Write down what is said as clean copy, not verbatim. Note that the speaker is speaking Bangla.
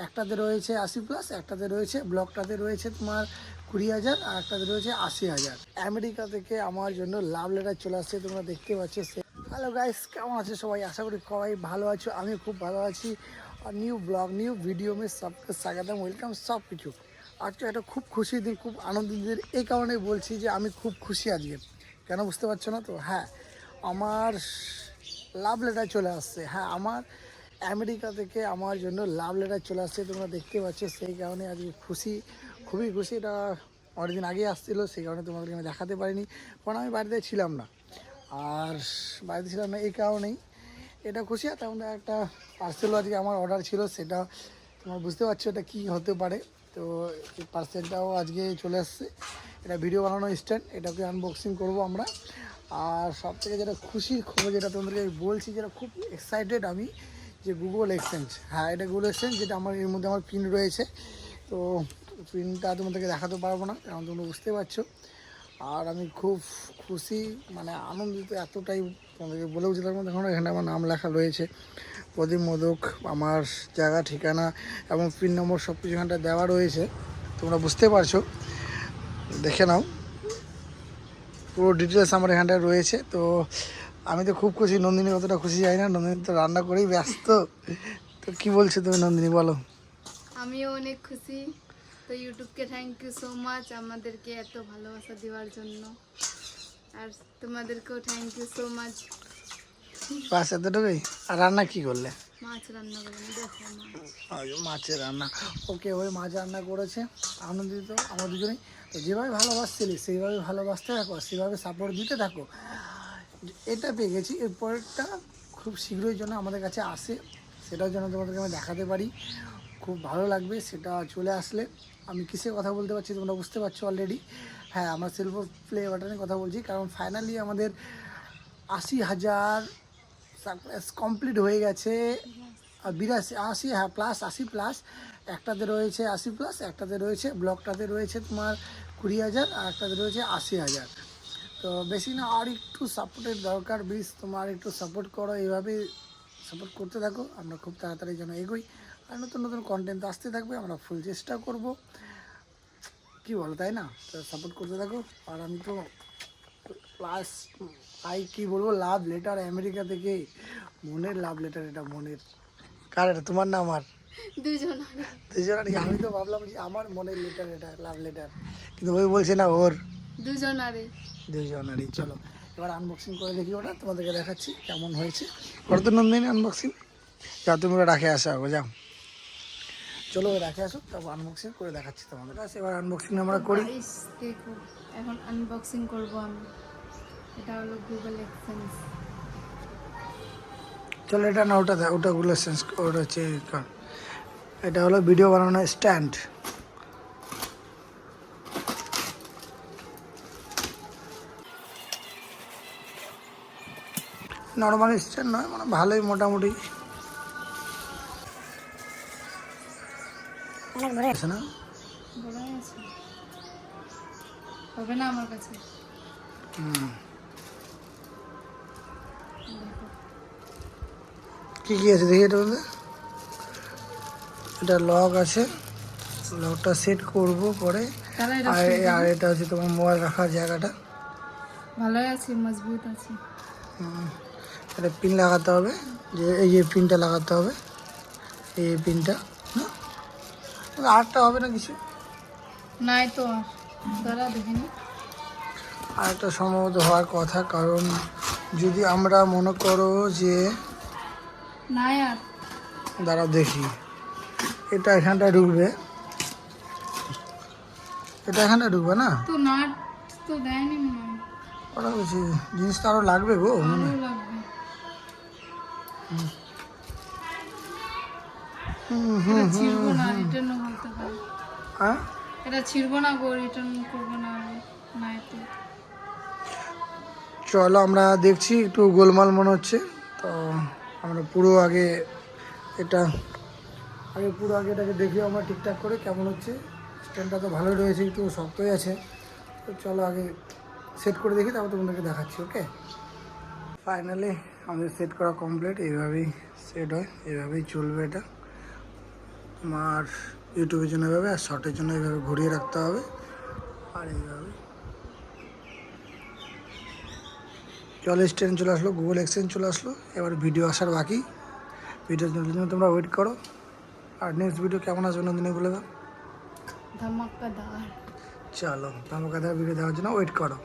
একটাতে রয়েছে 80+, একটাতে রয়েছে ব্লকটাতে রয়েছে তোমার 20,000, আর একটাতে রয়েছে 80,000। আমেরিকা থেকে আমার জন্য লাভ লেটার চলে আসছে, তোমরা দেখতে পাচ্ছ। হ্যালো গাইস, কেমন আছে সবাই? আশা করি সবাই ভালো আছো, আমি খুব ভালো আছি। আর নিউ ব্লগ নিউ ভিডিও মে সবকে স্বাগতম, ওয়েলকাম সব কিছু। আজকে একটা খুব খুশির দিন, খুব আনন্দের দিন। এই কারণে বলছি যে আমি খুব খুশি আজকে। কেন বুঝতে পারছো না তো? হ্যাঁ, আমার লাভ লেটার চলে আসছে। হ্যাঁ, আমার আমেরিকা থেকে আমার জন্য লাভ লেটার চলে আসছে, তোমরা দেখতে পাচ্ছ। সেই কারণে আজকে খুশি, খুবই খুশি। এটা অনেকদিন আগে আসছিলো, সেই কারণে তোমাদেরকে আমি দেখাতে পারিনি, কারণ আমি বাড়িতে ছিলাম না। আর বাড়িতে ছিলাম না এই কারণেই এটা খুশি। আর তেমন একটা পার্সেলও আজকে আমার অর্ডার ছিল, সেটা তোমার বুঝতে পারছো এটা কী হতে পারে। তো এই পার্সেলটাও আজকে চলে আসছে। এটা ভিডিও বানানো স্ট্যান্ড, এটাকে আনবক্সিং করব আমরা। আর সব থেকে যেটা খুশির খবর, যেটা তোমাদেরকে আমি বলছি, যেটা খুব এক্সাইটেড আমি, যে গুগল এক্সচেঞ্জ। হ্যাঁ, এটা গুগল এক্সচেঞ্জ, যেটা আমার এর মধ্যে আমার পিন রয়েছে। তো পিনটা তোমাদেরকে দেখাতে পারবো না, কারণ তোমরা বুঝতে পারছো। আর আমি খুব খুশি, মানে আনন্দিত এতটাই তোমাদেরকে বলে বুঝতে পারবো না। দেখো এখানে আমার নাম লেখা রয়েছে, প্রদীপ মোদক, আমার জায়গা ঠিকানা এবং পিন নম্বর সব কিছু এখানটা দেওয়া রয়েছে, তোমরা বুঝতে পারছো। দেখে নাও, পুরো ডিটেলস আমার এখানটায় রয়েছে। তো আমি তো খুব খুশি, নন্দিনী কতটা খুশি যাই না, নন্দিনী তো রান্না করেই ব্যস্ত। তো কি বলছো তুমি নন্দিনী, বলো। আমিও অনেক খুশি। তো ইউটিউবকে থ্যাংক ইউ সো মাচ আমাদেরকে এত ভালোবাসা দেওয়ার জন্য, আর তোমাদেরকেও থ্যাংক ইউ সো মাচ। বাস এতটুকুই। আর রান্না কি করলে? মাছ রান্না করলাম, দেখো মাছ। মাছের রান্না, ওকে, ওই মাছ রান্না করেছে। আনন্দিত আমরা দুজনেই। তো যেভাবে ভালোবাসছিলি সেইভাবে ভালোবাসতে থাকো, সেভাবে সাপোর্ট দিতে থাকো। এটা পেয়ে গেছি, এরপরটা খুব শীঘ্রই জন্য আমাদের কাছে আসে, সেটাও যেন তোমাদেরকে আমি দেখাতে পারি। খুব ভালো লাগবে সেটা চলে আসলে। আমি কিসের কথা বলতে পারছি তোমরা বুঝতে পারছো অলরেডি। হ্যাঁ, আমরা সিলভার প্লে বাটনের কথা বলছি, কারণ ফাইনালি আমাদের 80,000 কমপ্লিট হয়ে গেছে। আর 82, হ্যাঁ প্লাস 80+, একটাতে রয়েছে 80+, একটাতে রয়েছে ব্লকটাতে রয়েছে তোমার 20,000, আর একটাতে রয়েছে 80,000। তো বেশি না, আর একটু সাপোর্টের দরকার। প্লিজ তোমার একটু সাপোর্ট করো, এইভাবে সাপোর্ট করতে থাকো। আমরা খুব তাড়াতাড়ি যেন এগোই, আর নতুন নতুন কন্টেন্ট আসতে থাকবে, আমরা ফুল চেষ্টা করব, কি বলো, তাই না? তো সাপোর্ট করতে থাকো। আর আমি তো প্লাস কী বলবো, লাভ লেটার আমেরিকা থেকে, মনের লাভ লেটার। এটা মনের কার? এটা তোমার না আমার? দুজনারই। আমি তো ভাবলাম যে আমার মনের লেটার, এটা লাভ লেটার, কিন্তু ওই বলছে না ওর। দুজনারই। চলো এবার আনবক্সিং করে দেখি, ওটা তোমাদেরকে দেখাচ্ছি কেমন হয়েছে। করো তো নন্দিনী আনবক্সিং। যাও তুমি ওরা রাখে আসো, আগে যাও, চলো ওই রাখে আসো, তারপর আনবক্সিং করে দেখাচ্ছি তোমাদের কাছে। এবার আনবক্সিং আমরা করি। দেখো এখন আনবক্সিং করব আমি। এটা হলো গুগল এক্সচেঞ্জ। চলো এটা না, ওটা ওটা গুলো সেন্স, ওটা হচ্ছে এটা হলো ভিডিও বানানোর স্ট্যান্ড। নর্মাল স্ট্যান্ড নয়, মানে ভালোই মোটামুটি। আছে না, হবে না আমার কাছে। কী কী আছে দেখি এটা বলতে। এটা লক আছে, লকটা সেট করব পরে। আর এটা হচ্ছে তোমার মোবাইল রাখার জায়গাটা। ভালোই আছে, মজবুত আছে। এটা পিন লাগাতে হবে, যে এই যে পিনটা লাগাতে হবে, এই পিনটা। আরটা হবে না কিছু, নাই তো আর, দাঁড়া দেখিনি। আর একটা সম্ভবত হওয়ার কথা, কারণ যদি আমরা মনে করো যে, নাই আর, দাঁড়াও দেখি, এটা এখানটায় ঢুকবে, এটা এখানটায় ঢুকবে না তো নাট তো দেয়নি মনে হয়। ওরা বলছি জিনিসটা আরও লাগবে গো, মানে আরো লাগবে। এটা ছিড়বো না, রিটার্নও করতে পারি। হ্যাঁ, এটা ছিড়বো না গো, রিটার্ন করবো না। নাই তো। চলো আমরা দেখছি, একটু গোলমাল মনে হচ্ছে। তো আমরা পুরো আগে এটাকে দেখি আমরা ঠিকঠাক করে কেমন হচ্ছে। স্ট্যান্ডটা তো ভালোই রয়েছে, একটু শক্তই আছে। তো চলো আগে সেট করে দেখি, তারপর তোমাদেরকে দেখাচ্ছি। ওকে, ফাইনালি আমাদের সেট করা কমপ্লিট। এইভাবেই সেট হয়, এইভাবেই চলবে এটা। তো তোমার ইউটিউবের জন্য এভাবে, আর শর্টের জন্য এইভাবে ঘুরিয়ে রাখতে হবে, আর এইভাবে চলে স্ট্যান্ড চলে আসলো, গুগল এক্সচেঞ্জ চলে আসলো। এবার ভিডিও আসার বাকি, ভিডিওর জন্য তোমরা ওয়েট করো। আর নেক্সট ভিডিও কেমন আসবে নন্দিনী বলে দাও। ধামাকাদার। চলো ধামাকাদার ভিডিও দেওয়ার জন্য ওয়েট করো।